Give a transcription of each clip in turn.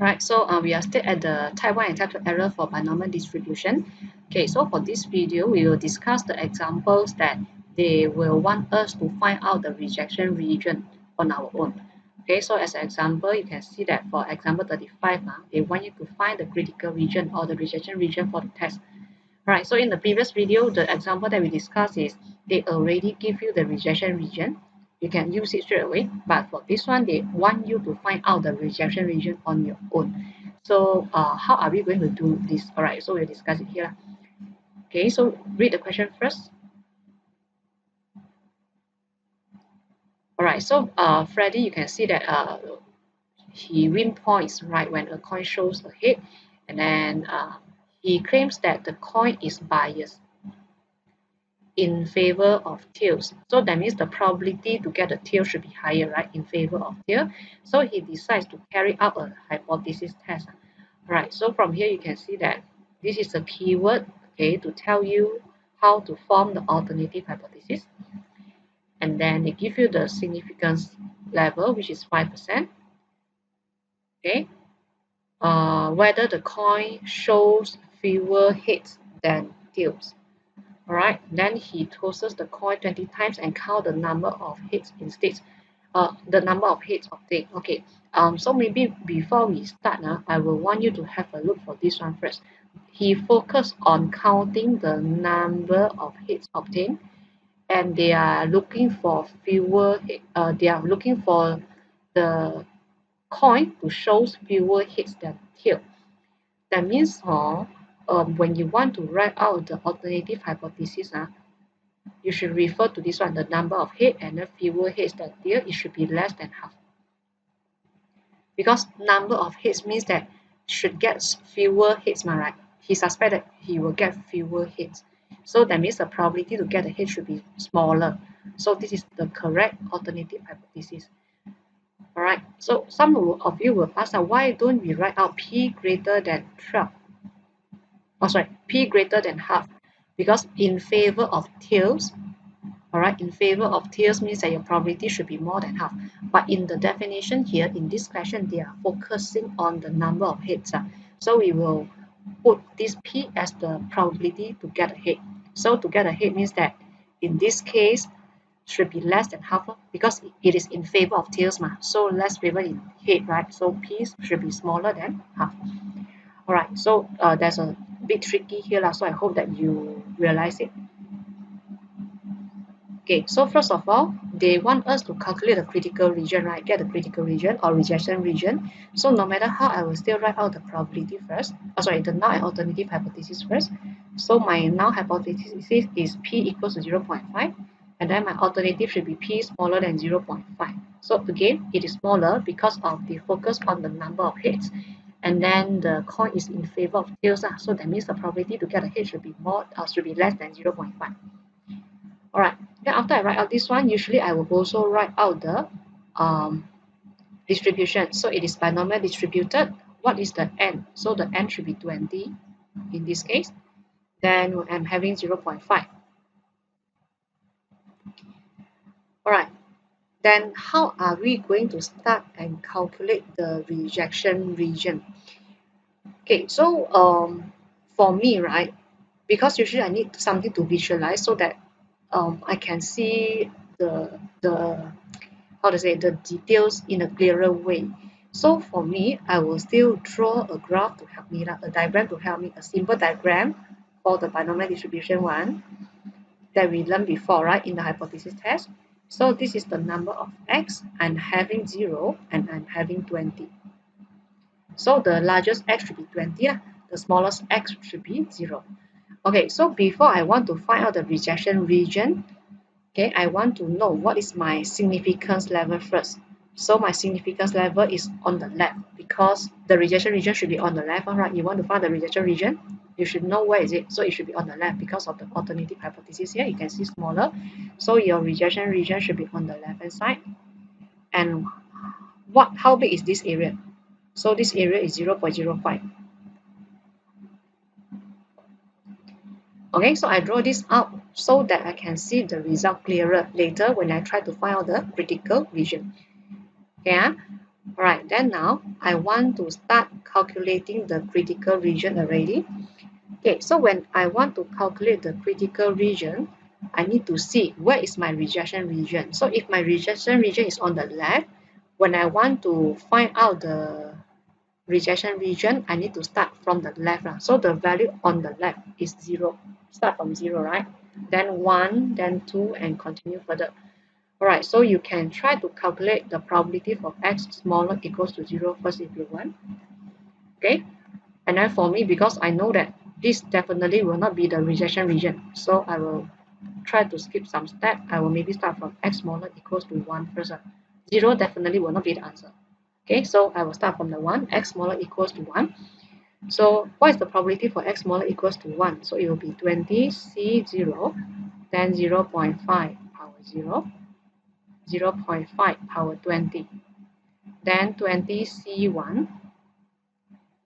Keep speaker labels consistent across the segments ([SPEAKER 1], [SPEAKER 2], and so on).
[SPEAKER 1] Right, so we are still at the type 1 and type 2 error for binomial distribution. Okay, so for this video, we will discuss the examples that they will want us to find out the rejection region on our own. Okay, so as an example, you can see that for example 35, they want you to find the critical region or the rejection region for the test. Right, so in the previous video, the example that we discussed is they already give you the rejection region. You can use it straight away, but for this one, they want you to find out the rejection region on your own. So how are we going to do this? All right, so we'll discuss it here. Okay, so read the question first. All right, so Freddy, you can see that he win points, right, when a coin shows a head, and then he claims that the coin is biased in favor of tails. So that means the probability to get a tail should be higher, right, in favor of tail. So he decides to carry out a hypothesis test. Right, so from here you can see that this is a keyword, okay, to tell you how to form the alternative hypothesis. And then they give you the significance level, which is 5%. Okay, whether the coin shows fewer heads than tails. Alright, then he tosses the coin 20 times and count the number of heads instead. The number of heads obtained. Okay, so maybe before we start, I will want you to have a look for this one first. He focused on counting the number of heads obtained, and they are looking for fewer. They are looking for the coin to show fewer heads than tail. That means, when you want to write out the alternative hypothesis, you should refer to this one, the number of head, and the fewer heads than tail, it should be less than half. Because number of heads means that should get fewer heads, right? He suspects that he will get fewer heads. So that means the probability to get a head should be smaller. So this is the correct alternative hypothesis. Alright, so some of you will ask, why don't we write out P greater than 12? Oh, sorry, P greater than half. Because in favor of tails, alright, in favor of tails means that your probability should be more than half. But in the definition here, in this question, they are focusing on the number of heads. So we will put this P as the probability to get a head. So to get a head means that in this case, should be less than half because it is in favor of tails. So less favor in head, right? So P should be smaller than half. Alright, so there's a bit tricky here, so I hope that you realize it. Okay, so first of all, they want us to calculate the critical region, right? Get the critical region or rejection region. So no matter how, I will still write out the probability first. The null and alternative hypothesis first. So my null hypothesis is P equals to 0.5. And then my alternative should be P smaller than 0.5. So again, it is smaller because of the focus on the number of heads. And then the coin is in favor of tails. So that means the probability to get a head should be less than 0.5. Alright, then after I write out this one, usually I will also write out the distribution. So it is binomial distributed. What is the n? So the n should be 20 in this case. Then I'm having 0.5. Alright, then how are we going to start and calculate the rejection region? Okay, so for me, right, because usually I need something to visualize so that I can see the details in a clearer way. So for me, I will still draw a graph to help me, a diagram to help me, a simple diagram for the binomial distribution one that we learned before, right, in the hypothesis test. So this is the number of x. I'm having 0 and I'm having 20. So the largest x should be 20, the smallest x should be 0. Okay, so before I want to find out the rejection region, okay, I want to know what is my significance level first. So my significance level is on the left because the rejection region should be on the left, right? You want to find the rejection region, you should know where is it. So it should be on the left because of the alternative hypothesis here. You can see smaller. So your rejection region should be on the left hand side. And how big is this area? So this area is 0.05. Okay, so I draw this out so that I can see the result clearer later when I try to find out the critical region. Okay, Alright, then now I want to start calculating the critical region already. Okay, so when I want to calculate the critical region, I need to see where is my rejection region. So if my rejection region is on the left, when I want to find out the rejection region, I need to start from the left. So the value on the left is 0. Start from 0, right? Then 1, then 2, and continue further. Alright, so you can try to calculate the probability for x smaller equals to 0 first if you want. Okay, and then for me, because I know that this definitely will not be the rejection region, so I will try to skip some step. I will maybe start from x smaller equals to 1 first. 0 definitely will not be the answer. Okay, so I will start from the 1, x smaller equals to 1. So what is the probability for x smaller equals to 1? So it will be 20 C0, then 0 0.5 power 0, 0 0.5 power 20, then 20 C1,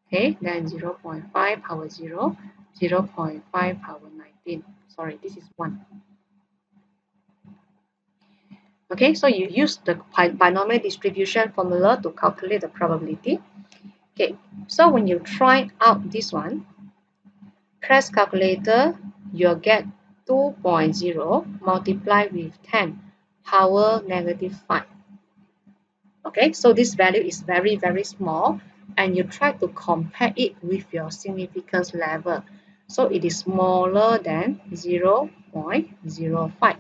[SPEAKER 1] okay, then 0 0.5 power 0, 0 0.5 power 19. Sorry, this is 1. Okay, so you use the binomial distribution formula to calculate the probability. Okay, so when you try out this one, press calculator, you'll get 2.0 multiplied with 10 power negative 5. Okay, so this value is very, very small, and you try to compare it with your significance level. So it is smaller than 0.05.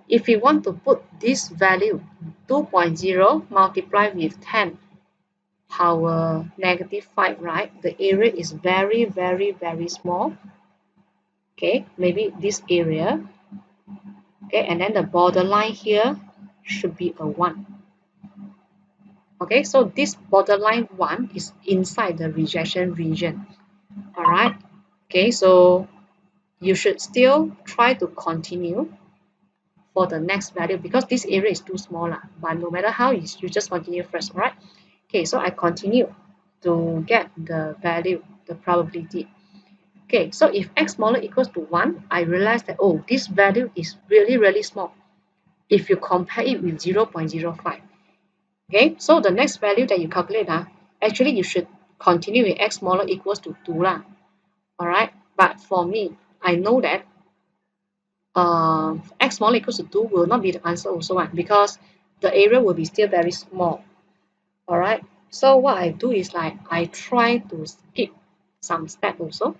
[SPEAKER 1] If you want to put this value 2.0 multiplied with 10 power negative 5, right? The area is very, very, very small. Okay, maybe this area. Okay, and then the borderline here should be a 1. Okay, so this borderline 1 is inside the rejection region. Alright, okay, so you should still try to continue for the next value because this area is too small. But no matter how, you just continue first. Alright, okay, so I continue to get the value, the probability. Okay, so if x smaller equals to 1, I realize that, oh, this value is really, really small if you compare it with 0.05. Okay, so the next value that you calculate, actually you should continue with x smaller equals to 2. Alright, but for me, I know that x smaller equals to 2 will not be the answer also because the area will be still very small. Alright, so what I do is like I try to skip some step also.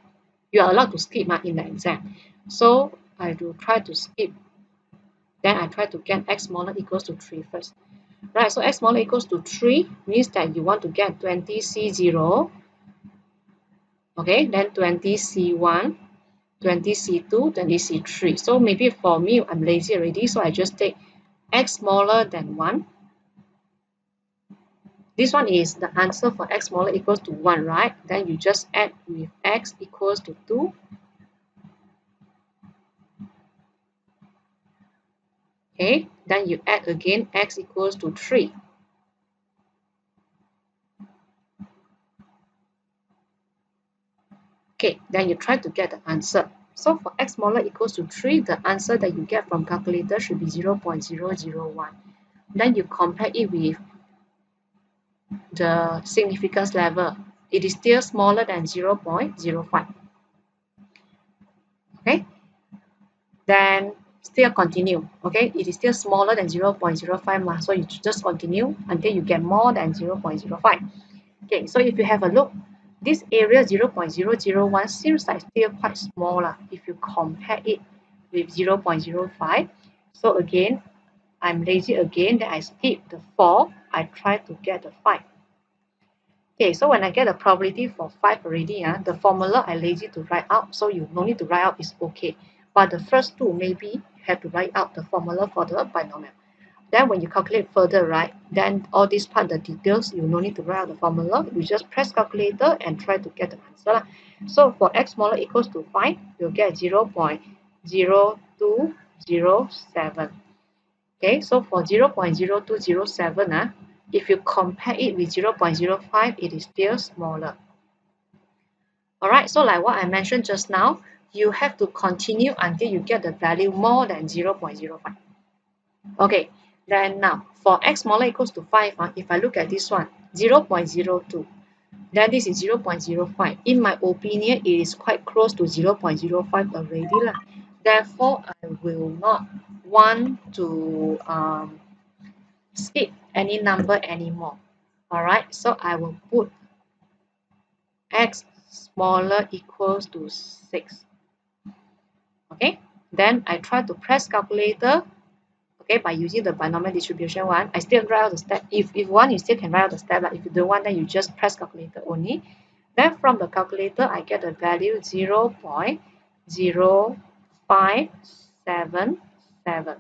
[SPEAKER 1] You are allowed to skip in the exam. So I do try to skip. Then I try to get x smaller equals to 3 first. Right, so x smaller equals to 3 means that you want to get 20 C0. Okay, then 20 C1, 20 C2, 20 C3. So maybe for me, I'm lazy already. So I just take x smaller than 1. This one is the answer for x smaller equals to 1, right? Then you just add with x equals to 2. Okay, then you add again x equals to 3. Okay, then you try to get the answer. So for x smaller equals to 3, the answer that you get from calculator should be 0.001. Then you compare it with the significance level. It is still smaller than 0.05. Okay, then still continue. Okay, it is still smaller than 0.05, so you just continue until you get more than 0.05. Okay, so if you have a look, this area 0.001 seems like still quite small if you compare it with 0.05. So again, I'm lazy again, then I skip the 4, I try to get the 5. Okay, so when I get a probability for 5 already, the formula I lazy to write out, so you no need to write out, is okay. But the first two, maybe you have to write out the formula for the binomial. Then when you calculate further, right, then all this part, the details, you no need to write out the formula. You just press calculator and try to get the answer. So for x smaller equals to 5, you'll get 0.0207. Okay, so for 0.0207, if you compare it with 0.05, it is still smaller. Alright, so like what I mentioned just now, you have to continue until you get the value more than 0.05. Okay, then now for x smaller equals to 5, if I look at this one, 0.02, then this is 0.05. In my opinion, it is quite close to 0.05 already lah. Therefore, I will not want to skip any number anymore. Alright, so I will put x smaller equals to 6. Okay, then I try to press calculator. Okay, by using the binomial distribution one, I still write out the step. If you want, you still can write out the step. But if you don't want, then you just press calculator only. Then from the calculator, I get the value 0.0577.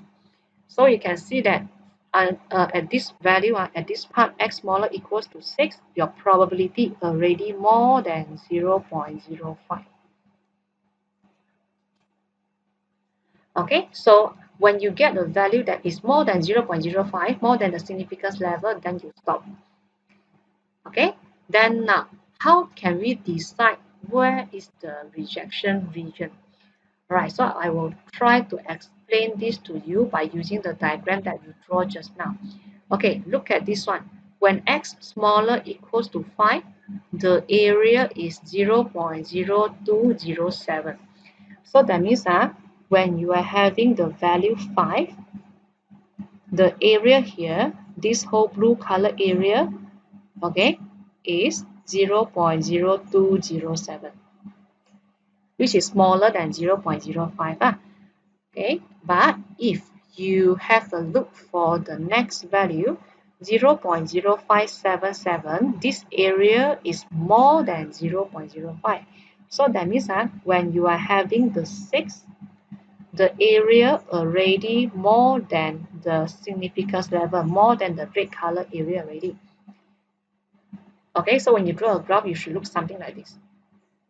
[SPEAKER 1] So you can see that at this value, at this part, x smaller equals to 6, your probability already more than 0.05. Okay, so when you get a value that is more than 0.05, more than the significance level, then you stop. Okay, then now, how can we decide where is the rejection region? Right, so I will try to explain this to you by using the diagram that we draw just now. Okay, look at this one. When x smaller equals to 5, the area is 0.0207. So that means when you are having the value 5, the area here, this whole blue color area, okay, is 0.0207, which is smaller than 0.05. Okay, but if you have a look for the next value, 0.0577, this area is more than 0.05. So that means when you are having the 6, the area already more than the significance level, more than the red color area already. Okay, so when you draw a graph, you should look something like this.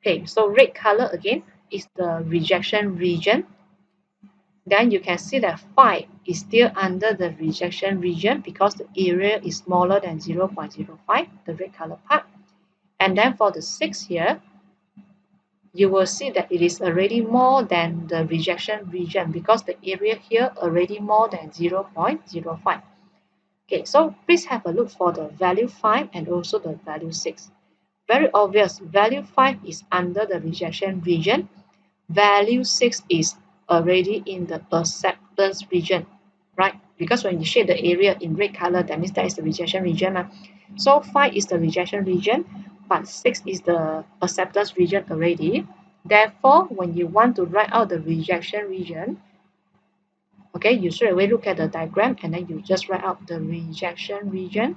[SPEAKER 1] Okay, so red color again is the rejection region. Then you can see that 5 is still under the rejection region because the area is smaller than 0.05, the red color part. And then for the 6 here, you will see that it is already more than the rejection region because the area here already more than 0.05. Okay, so please have a look for the value 5 and also the value 6. Very obvious, value 5 is under the rejection region. Value 6 is already in the acceptance region, right? Because when you shade the area in red color, that means that is the rejection region. So 5 is the rejection region, but 6 is the acceptance region already. Therefore, when you want to write out the rejection region, okay, you straight away look at the diagram and then you just write out the rejection region.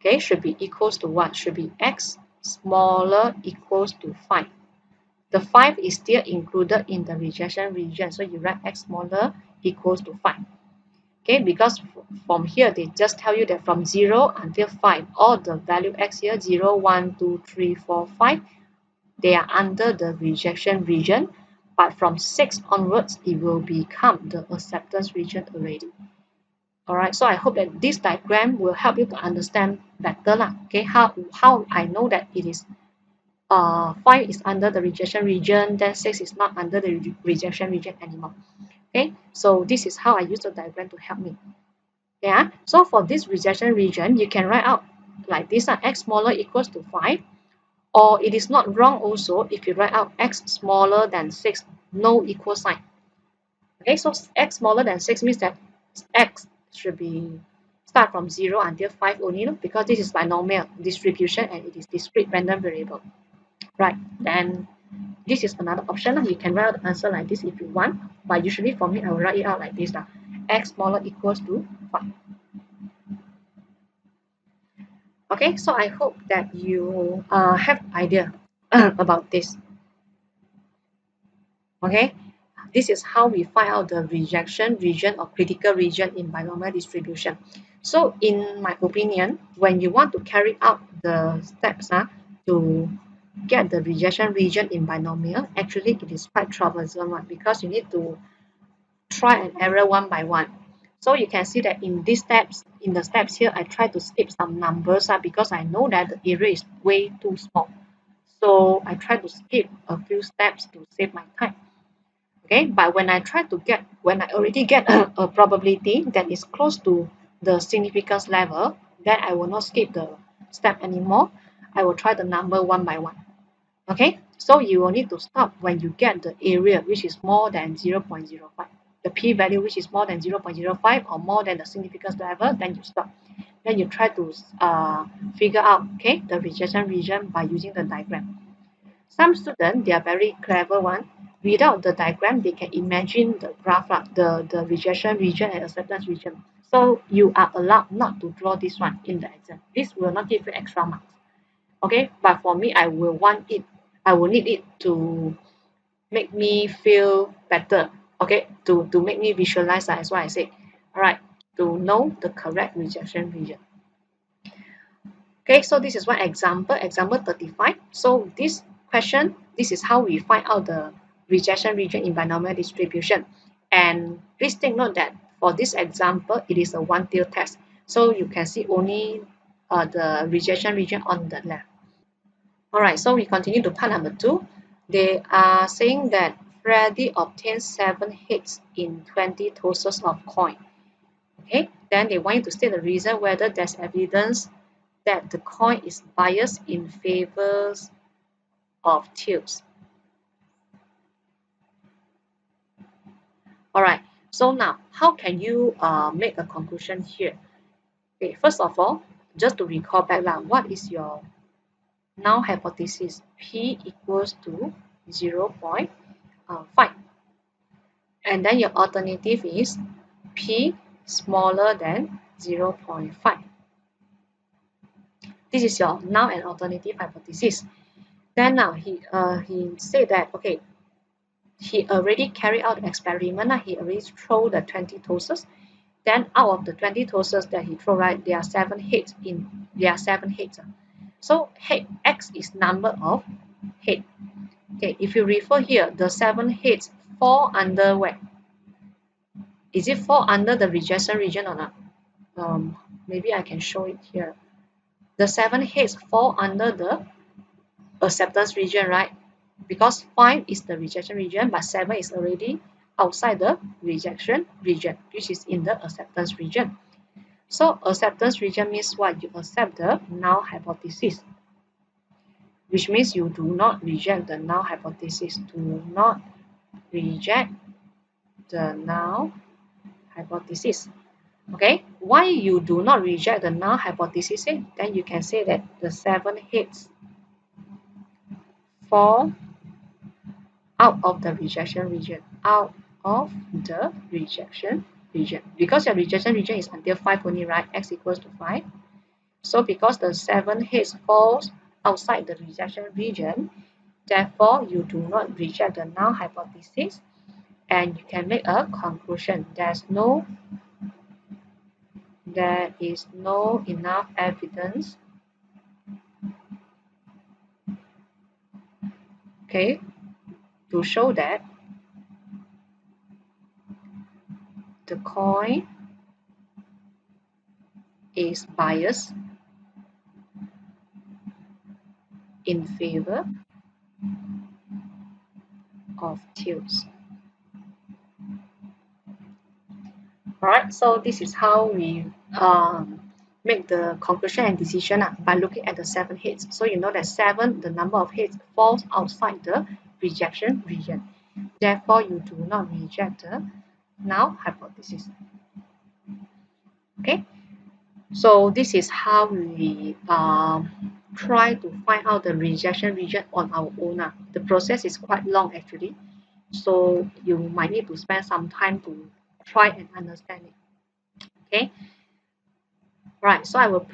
[SPEAKER 1] Okay, should be equals to what? Should be x smaller equals to 5. The 5 is still included in the rejection region, so you write x smaller equals to 5. Okay, because from here they just tell you that from 0 until 5, all the value x here, 0, 1, 2, 3, 4, 5, they are under the rejection region, but from 6 onwards, it will become the acceptance region already. Alright, so I hope that this diagram will help you to understand better lah. Okay, how I know that it is 5 is under the rejection region, then 6 is not under the rejection region anymore. Okay, so this is how I use the diagram to help me. Yeah, so for this rejection region, you can write out like this, x smaller equals to 5, or it is not wrong also if you write out x smaller than 6, no equal sign. Okay, so x smaller than 6 means that x should be start from 0 until 5 only, because this is binomial distribution and it is discrete random variable. Right, then this is another option. You can write out the answer like this if you want, but usually for me, I will write it out like this. X smaller equals to 5. Okay, so I hope that you have idea about this. Okay, this is how we find out the rejection region or critical region in binomial distribution. So in my opinion, when you want to carry out the steps to get the rejection region in binomial, actually it is quite troublesome because you need to try and error one by one. So you can see that in these steps, in the steps here, I try to skip some numbers because I know that the area is way too small. So I try to skip a few steps to save my time. Okay, but when I already get a probability that is close to the significance level, then I will not skip the step anymore. I will try the number one by one. Okay, so you will need to stop when you get the area which is more than 0.05, the p-value which is more than 0.05 or more than the significance level, then you stop. Then you try to figure out, okay, the rejection region by using the diagram. Some students, they are very clever one. Without the diagram, they can imagine the graph, the rejection region and acceptance region. So you are allowed not to draw this one in the exam. This will not give you extra marks. Okay, but for me, I will need it to make me feel better. Okay, to make me visualize, that's why I say, all right, to know the correct rejection region. Okay, so this is one example, example 35. So this question, this is how we find out the rejection region in binomial distribution. And please take note that for this example, it is a one-tailed test. So you can see only the rejection region on the left. All right, so we continue to part number 2. They are saying that Freddy obtained 7 hits in 20 tosses of coin. Okay, then they want you to state the reason whether there's evidence that the coin is biased in favor of tails. All right, so now how can you make a conclusion here? Okay, first of all, just to recall back now, what is your null hypothesis? P equals to 0.5. And then your alternative is P smaller than 0.5. This is your null and alternative hypothesis. Then now he said that, okay, he already carried out the experiment. He already threw the 20 tosses. Then out of the 20 tosses that he threw, right, there are 7 hits in there are 7 hits. So head X is number of hit. Okay, if you refer here, the 7 hits fall under where? Is it fall under the rejection region or not? Maybe I can show it here. The 7 hits fall under the acceptance region, right? Because 5 is the rejection region, but 7 is already outside the rejection region, which is in the acceptance region. So acceptance region means what? You accept the null hypothesis, which means you do not reject the null hypothesis. Do not reject the null hypothesis. Okay, why you do not reject the null hypothesis? Then you can say that the 7 hits fall out of the rejection region, out of the rejection region, because your rejection region is until 5 only, right? X equals to 5. So because the 7 hits falls outside the rejection region, therefore you do not reject the null hypothesis, and you can make a conclusion. There is no enough evidence, okay, to show that the coin is biased in favor of tails. Alright, so this is how we make the conclusion and decision by looking at the 7 hits. So you know that 7, the number of hits, falls outside the rejection region. Therefore, you do not reject the null hypothesis. Okay, so this is how we try to find out the rejection region on our own. The process is quite long actually, so you might need to spend some time to try and understand it. Okay, right, so I would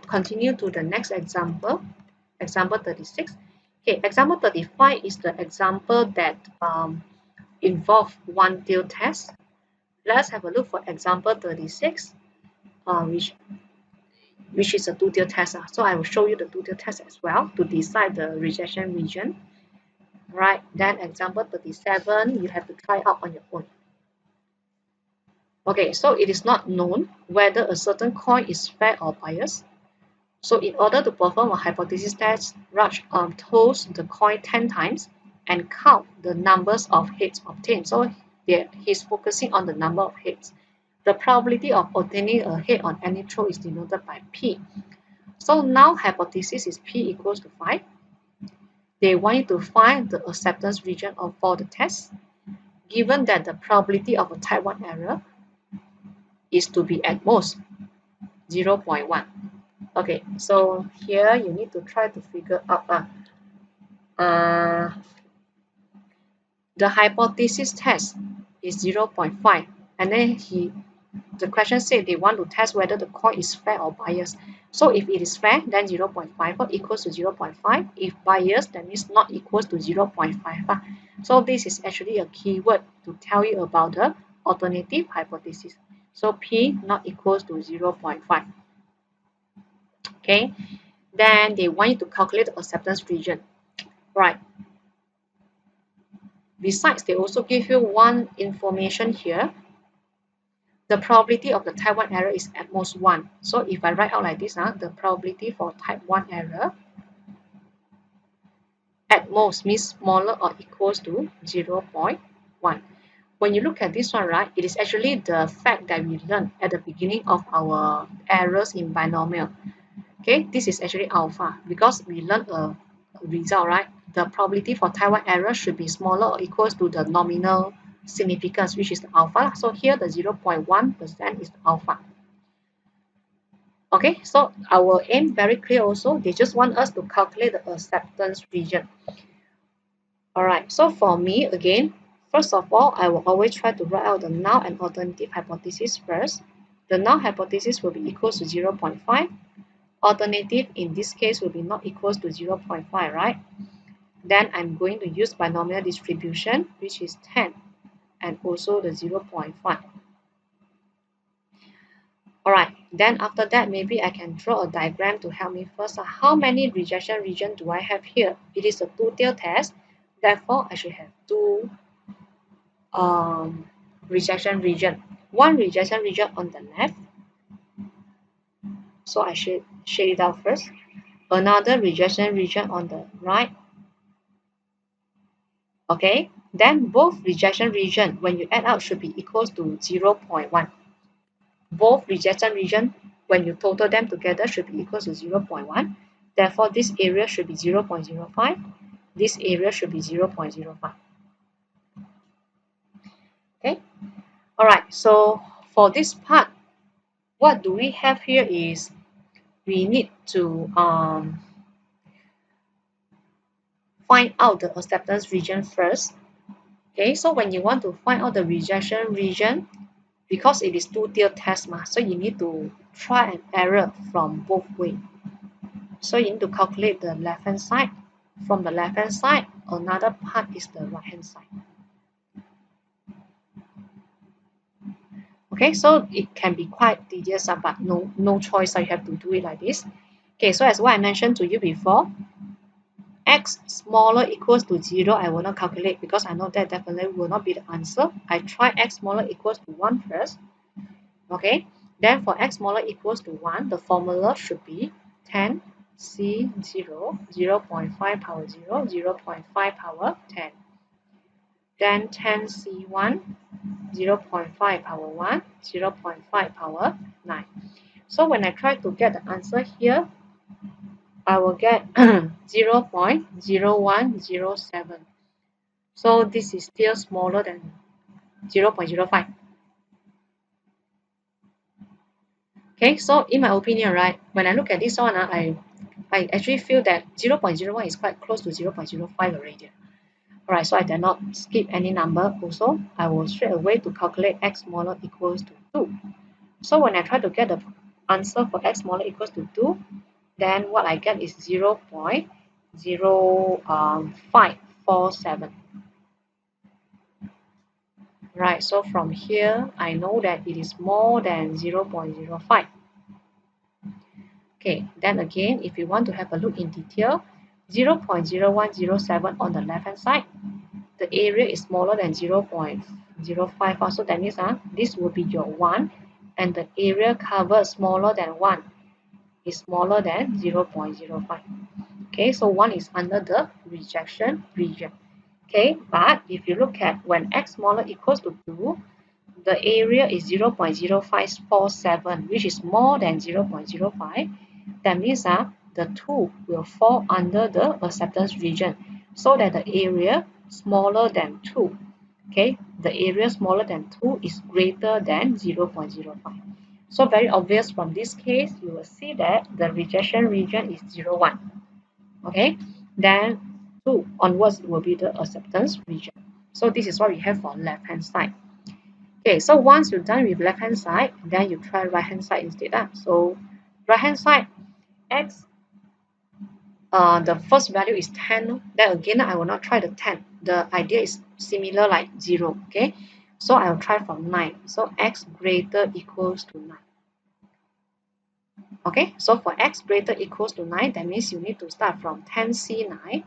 [SPEAKER 1] continue to the next example, example 36. Okay, example 35 is the example that involve one-tailed test. Let's have a look for example 36, which is a two-tailed test. So I will show you the two-tailed test as well to decide the rejection region. Right, then example 37, you have to try out on your own. Okay, so it is not known whether a certain coin is fair or biased. So in order to perform a hypothesis test, Raj toss the coin 10 times and count the numbers of hits obtained. So he's focusing on the number of hits. The probability of obtaining a hit on any throw is denoted by P. So now hypothesis is P equals to 5. They want you to find the acceptance region for the test, given that the probability of a type 1 error is to be at most 0.1. Okay, so here you need to try to figure out the hypothesis test is 0.5, and then the question said they want to test whether the coin is fair or biased. So if it is fair, then 0.5 equals to 0.5. If biased, then it's not equals to 0.5. So this is actually a keyword to tell you about the alternative hypothesis. So P not equals to 0.5. Okay, then they want you to calculate the acceptance region. Right. Besides, they also give you one information here. The probability of the type 1 error is at most 1. So if I write out like this, the probability for type 1 error at most means smaller or equals to 0.1. When you look at this one, right, it is actually the fact that we learned at the beginning of our errors in binomial. Okay, this is actually alpha because we learned a result, right? The probability for type 1 error should be smaller or equals to the nominal significance, which is the alpha. So here the 0.1% is the alpha. Okay, so our aim very clear also. They just want us to calculate the acceptance region. Alright, so for me again, first of all, I will always try to write out the null and alternative hypothesis first. The null hypothesis will be equals to 0.5. Alternative in this case will be not equals to 0.5, right? Then I'm going to use binomial distribution, which is 10, and also the 0.5. Alright, then after that, maybe I can draw a diagram to help me first. How many rejection region do I have here? It is a two-tail test. Therefore, I should have two rejection region. One rejection region on the left. So I should shade it out first. Another rejection region on the right. Okay, then both rejection region, when you add up, should be equals to 0.1. Both rejection region, when you total them together, should be equals to 0.1. Therefore, this area should be 0.05. This area should be 0.05. Okay. All right. So for this part, what do we have here is we need to find out the acceptance region first. Okay. So when you want to find out the rejection region, because it is two-tier test, so you need to try and error from both ways. So you need to calculate the left-hand side. From the left-hand side, another part is the right-hand side. Okay, so it can be quite tedious, but no choice, so you have to do it like this. Okay, so as what I mentioned to you before, x smaller equals to 0, I will not calculate because I know that definitely will not be the answer. I try x smaller equals to 1 first. Okay, then for x smaller equals to 1, the formula should be 10 C0, 0.5 power 0, 0.5 power 10. Then 10 C1, 0.5 power 1, 0.5 power 9. So when I try to get the answer here, I will get 0.0107. So this is still smaller than 0.05. Okay, so in my opinion, right, when I look at this one, I actually feel that 0.01 is quite close to 0.05 already. Alright, so I did not skip any number also. I will straight away to calculate x smaller equals to 2. So when I try to get the answer for x smaller equals to 2, then what I get is 0.0547. Right, so from here, I know that it is more than 0.05. Okay, then again, if you want to have a look in detail, 0.0107 on the left hand side, the area is smaller than 0.05. So that means this will be your 1, and the area covered smaller than 1 is smaller than 0.05. Okay, so 1 is under the rejection region. Okay, but if you look at when x smaller equals to 2, the area is 0.0547, which is more than 0.05. That means the 2 will fall under the acceptance region, so that the area smaller than 2. Okay, the area smaller than 2 is greater than 0.05. So very obvious from this case, you will see that the rejection region is 0, 1. Okay, then 2 onwards will be the acceptance region. So this is what we have for left hand side. Okay, so once you're done with left hand side, then you try right hand side instead. So right hand side, x, the first value is 10. Then again, I will not try the 10. The idea is similar like 0. Okay, so I will try from 9. So x greater equals to 9. Okay, so for x greater equals to 9, that means you need to start from 10c9,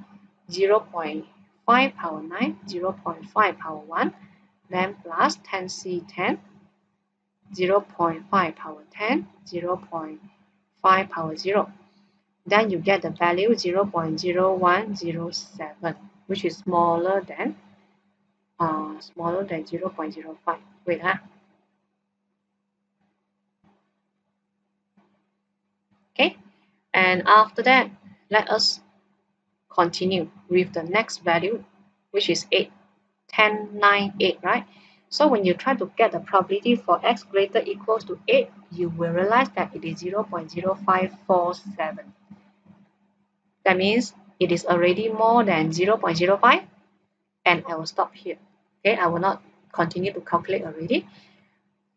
[SPEAKER 1] 0.5 power 9, 0.5 power 1, then plus 10c10, 0.5 power 10, 0.5 power 0. Then you get the value 0.0107, which is smaller than 0.05. Wait, okay. And after that, let us continue with the next value, which is 8, 10, 9, 8, right? So when you try to get the probability for x greater equals to 8, you will realize that it is 0.0547. That means it is already more than 0.05, and I will stop here. Okay, I will not continue to calculate already.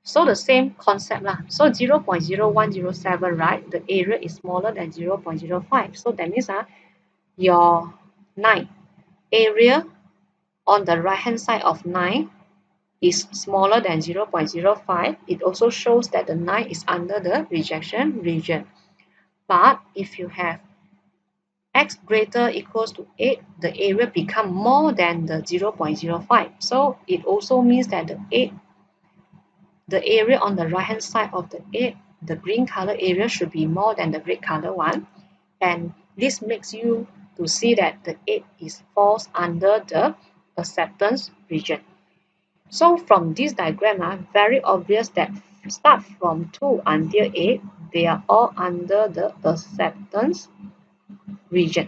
[SPEAKER 1] So the same concept lah. So 0.0107, right? The area is smaller than 0.05. So that means your 9 area on the right hand side of 9 is smaller than 0.05. It also shows that the 9 is under the rejection region. But if you have x greater equals to 8, the area become more than the 0.05. So it also means that the area on the right hand side of the 8, the green color area should be more than the red color one. And this makes you to see that the 8 is falls under the acceptance region. So from this diagram, very obvious that start from 2 until 8, they are all under the acceptance region.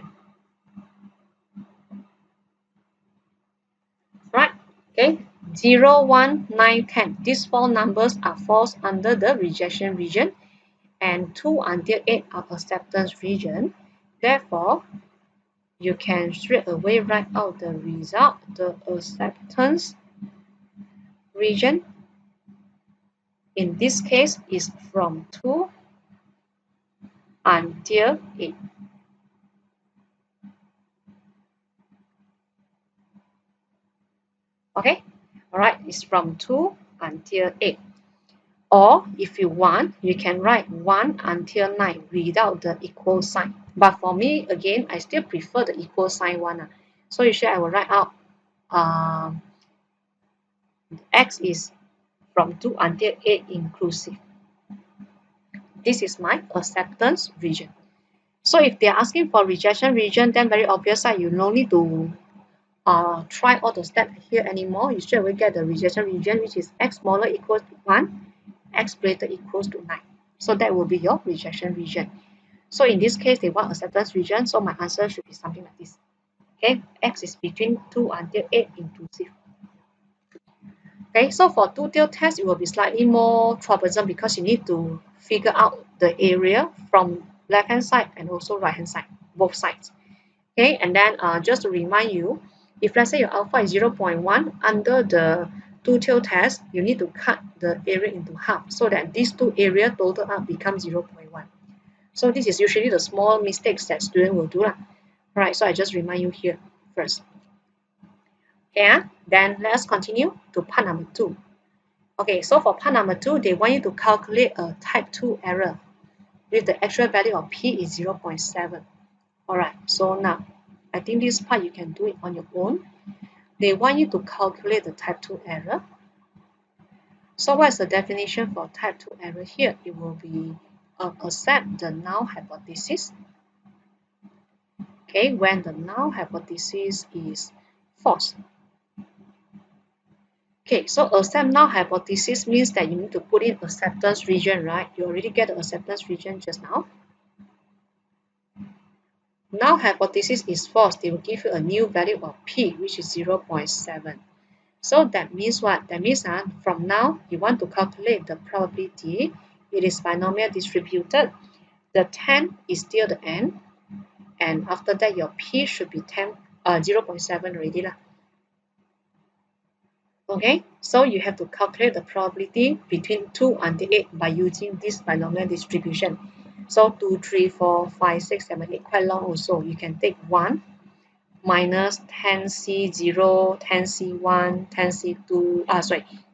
[SPEAKER 1] Right? Okay. 0, 1, 9, 10. These four numbers are falls under the rejection region, and 2 until 8 are acceptance region. Therefore, you can straight away write out the result. The acceptance region in this case is from 2 until 8. Okay, all right, it's from 2 until 8. Or if you want, you can write 1 until 9 without the equal sign. But for me, again, I still prefer the equal sign one. So usually I will write out x is from 2 until 8 inclusive. This is my acceptance region. So if they're asking for rejection region, then very obvious you no need to try all the steps here anymore. You straight away get the rejection region, which is x smaller equals to 1, x greater equals to 9. So that will be your rejection region. So in this case, they want acceptance region, so my answer should be something like this. Okay, x is between 2 until 8 inclusive. Okay, so for two-tailed test, it will be slightly more troublesome because you need to figure out the area from left-hand side and also right-hand side, both sides. Okay, and then just to remind you, if let's say your alpha is 0.1, under the two-tailed test, you need to cut the area into half so that these two areas total up become 0.1. So this is usually the small mistakes that student will do. Right, so I just remind you here first. Okay, then let's continue to part number 2. Okay, so for part number 2, they want you to calculate a type 2 error with the actual value of P is 0.7. Alright, so now, I think this part you can do it on your own. They want you to calculate the type 2 error. So what is the definition for type 2 error here? It will be accept the null hypothesis. Okay, when the null hypothesis is false. Okay, so accept null hypothesis means that you need to put in acceptance region, right? You already get the acceptance region just now. Null hypothesis is false. They will give you a new value of p, which is 0.7. So that means what? That means from now, you want to calculate the probability. It is binomial distributed. The 10 is still the n. And after that, your p should be 0.7 already lah. Okay, so you have to calculate the probability between 2 until 8 by using this binomial distribution. So 2, 3, 4, 5, 6, 7, 8, quite long also. You can take 1 minus 10C0, 10C1, 10C2,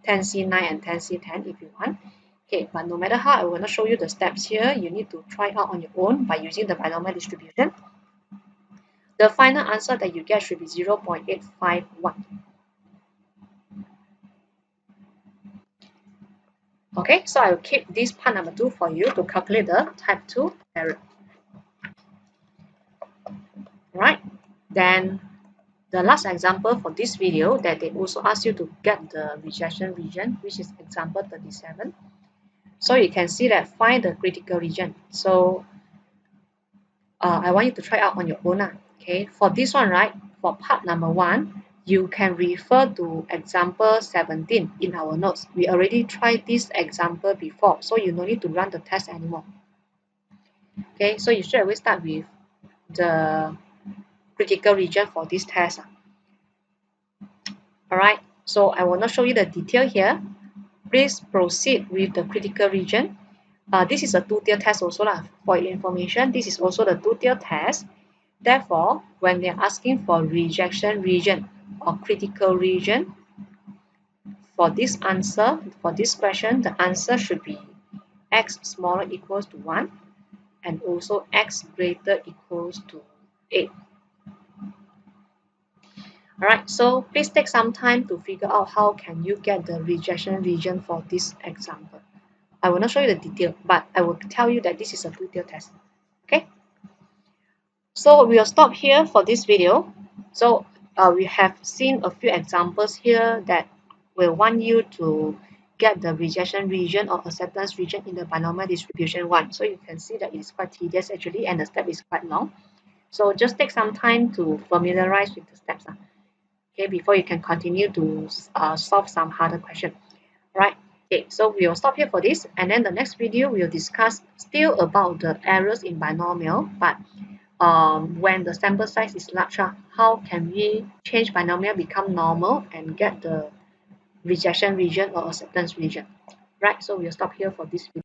[SPEAKER 1] 10C9 and 10C10 if you want. Okay, but no matter how, I will not show you the steps here. You need to try out on your own by using the binomial distribution. The final answer that you get should be 0.851. Okay, so I will keep this part number 2 for you to calculate the type 2 error. Right, then the last example for this video that they also ask you to get the rejection region, which is example 37. So you can see that find the critical region. So I want you to try out on your own. Okay, for this one, right, for part number 1, you can refer to example 17 in our notes. We already tried this example before, so you no need to run the test anymore. Okay, so you should always start with the critical region for this test. Alright, so I will not show you the detail here. Please proceed with the critical region. This is a two-tier test also lah. For your information, this is also the two-tier test. Therefore, when they're asking for rejection region or critical region, for this answer, for this question, the answer should be x smaller equals to 1 and also x greater equals to 8. Alright, so please take some time to figure out how can you get the rejection region for this example. I will not show you the detail, but I will tell you that this is a two-tier test. Okay? So we'll stop here for this video. So we have seen a few examples here that will want you to get the rejection region or acceptance region in the binomial distribution one. So you can see that it's quite tedious actually, and the step is quite long. So just take some time to familiarize with the steps. Okay, before you can continue to solve some harder question. Right. Okay, so we'll stop here for this, and then the next video we'll discuss still about the errors in binomial, but when the sample size is large, how can we change binomial become normal and get the rejection region or acceptance region? Right, so we'll stop here for this video.